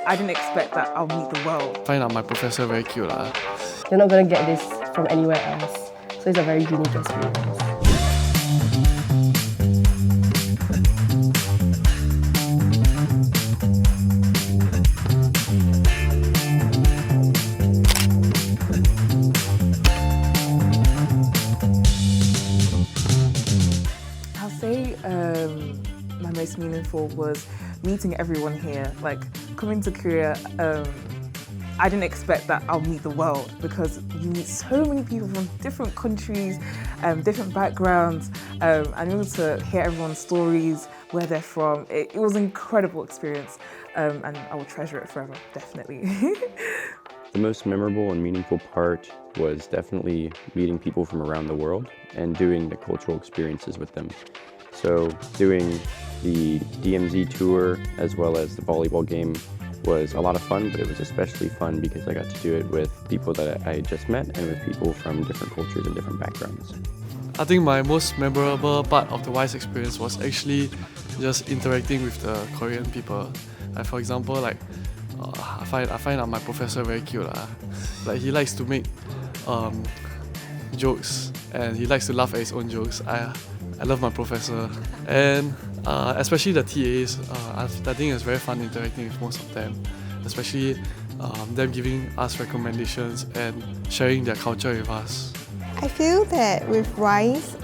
I didn't expect that I'll meet the world. Find out my professor very cute lah. You're not going to get this from anywhere else. So it's a very unique experience. I'll say my most meaningful was meeting everyone here. Like, coming to Korea, I didn't expect that I'll meet the world, because you meet so many people from different countries, different backgrounds, and able to hear everyone's stories, where they're from. It was an incredible experience, and I will treasure it forever, definitely. The most memorable and meaningful part was definitely meeting people from around the world and doing the cultural experiences with them. So doing the DMZ tour as well as the volleyball game was a lot of fun, but it was especially fun because I got to do it with people that I just met and with people from different cultures and different backgrounds. I think my most memorable part of the WISE experience was actually just interacting with the Korean people. Like, for example, like I find out my professor very cute lah. Like, he likes to make jokes and he likes to laugh at his own jokes. I love my professor, and especially the TAs. I think it's very fun interacting with most of them, especially them giving us recommendations and sharing their culture with us. I feel that with WISE,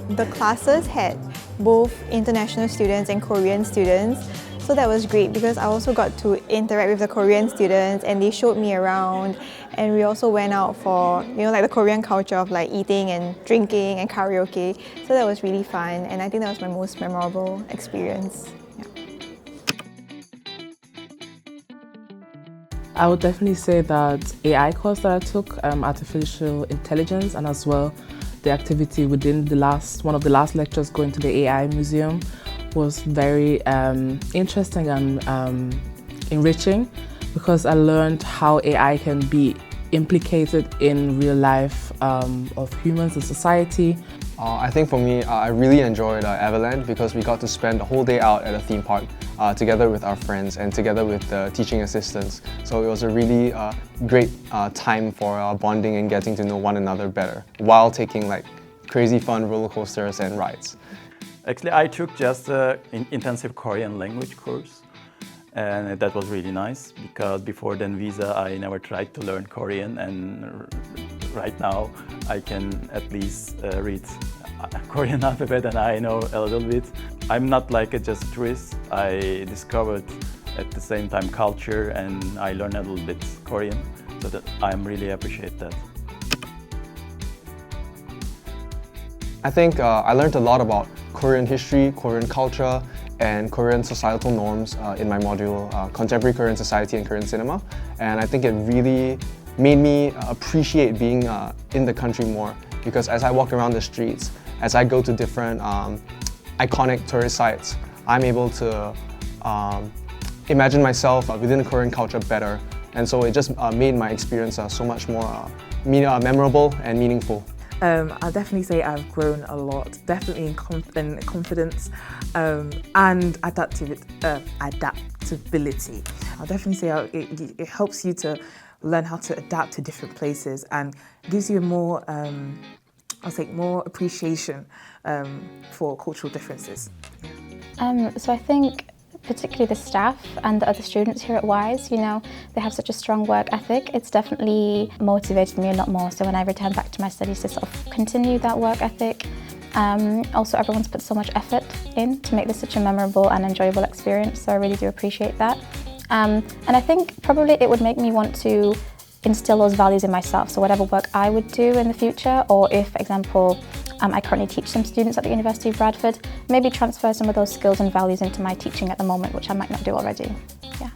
the classes had both international students and Korean students. So that was great because I also got to interact with the Korean students and they showed me around, and we also went out for, like the Korean culture of like eating and drinking and karaoke. So that was really fun, and I think that was my most memorable experience. Yeah. I would definitely say that AI course that I took, artificial intelligence, and as well the activity within one of the last lectures going to the AI museum was very interesting and enriching, because I learned how AI can be implicated in real life of humans and society. I think for me, I really enjoyed Everland because we got to spend the whole day out at a theme park together with our friends and together with the teaching assistants. So it was a really great time for bonding and getting to know one another better while taking like crazy fun roller coasters and rides. Actually, I took just an intensive Korean language course, and that was really nice because before then visa I never tried to learn Korean, and right now I can at least read Korean alphabet and I know a little bit. I'm not like just a tourist. I discovered at the same time culture and I learned a little bit Korean, so that I really appreciate that. I think I learned a lot about Korean history, Korean culture, and Korean societal norms in my module, Contemporary Korean Society and Korean Cinema. And I think it really made me appreciate being in the country more, because as I walk around the streets, as I go to different iconic tourist sites, I'm able to imagine myself within the Korean culture better. And so it just made my experience so much more memorable and meaningful. I'll definitely say I've grown a lot, definitely in confidence and adaptability. I'll definitely say it helps you to learn how to adapt to different places and gives you more, more appreciation for cultural differences. So I think particularly the staff and the other students here at WISE, they have such a strong work ethic. It's definitely motivated me a lot more. So when I return back to my studies to sort of continue that work ethic. Also, everyone's put so much effort in to make this such a memorable and enjoyable experience. So I really do appreciate that. And I think probably it would make me want to instill those values in myself. So whatever work I would do in the future, or if, for example, I currently teach some students at the University of Bradford, maybe transfer some of those skills and values into my teaching at the moment, which I might not do already. Yeah.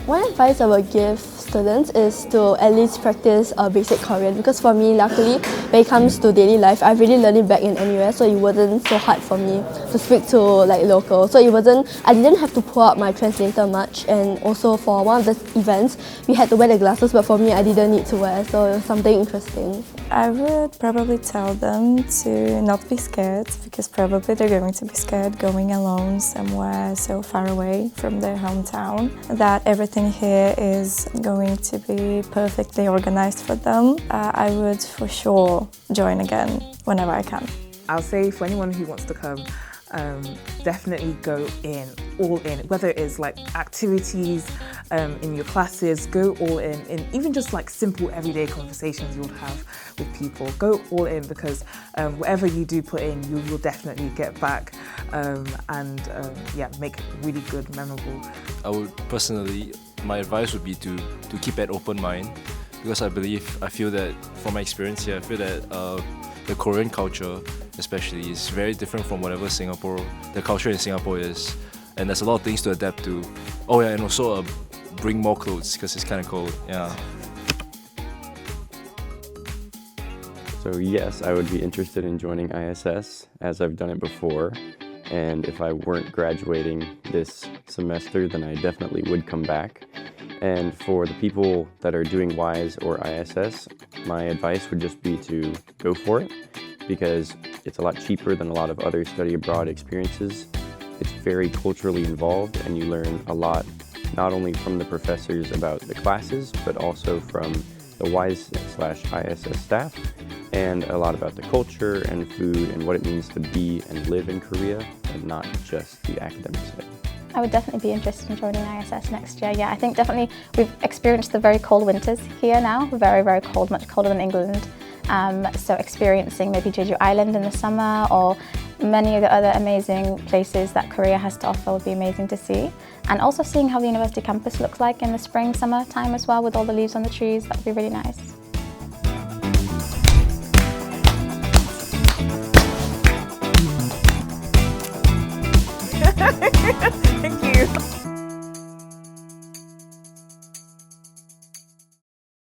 One advice I would give students is to at least practice basic Korean, because for me, luckily, when it comes to daily life, I've really learned it back in NUS, so it wasn't so hard for me to speak to locals. So I didn't have to pull out my translator much, and also for one of the events, we had to wear the glasses, but for me, I didn't need to wear, so it was something interesting. I would probably tell them to not be scared, because probably they're going to be scared going alone somewhere so far away from their hometown, that everything here is going to be perfectly organized for them. I would for sure join again whenever I can. I'll say for anyone who wants to come, definitely go in, all in, whether it is like activities in your classes, go all in even just like simple everyday conversations you'll have with people, go all in, because whatever you do put in, you will definitely get back and yeah, make it really good, memorable. I would personally, my advice would be to keep an open mind, because I feel that from my experience here, I feel that the Korean culture especially is very different from whatever the culture in Singapore is, and there's a lot of things to adapt to. Oh yeah, and also bring more clothes because it's kind of cold. Yeah. So yes, I would be interested in joining ISS, as I've done it before, and if I weren't graduating this semester, then I definitely would come back. And for the people that are doing WISE or ISS, my advice would just be to go for it, because it's a lot cheaper than a lot of other study abroad experiences. It's very culturally involved, and you learn a lot, not only from the professors about the classes, but also from the WISE/ISS staff, and a lot about the culture and food and what it means to be and live in Korea, and not just the academic side. I would definitely be interested in joining ISS next year. Yeah, I think definitely we've experienced the very cold winters here now, very, very cold, much colder than England. So experiencing maybe Jeju Island in the summer, or many of the other amazing places that Korea has to offer would be amazing to see. And also seeing how the university campus looks like in the spring, summer time as well, with all the leaves on the trees, that would be really nice.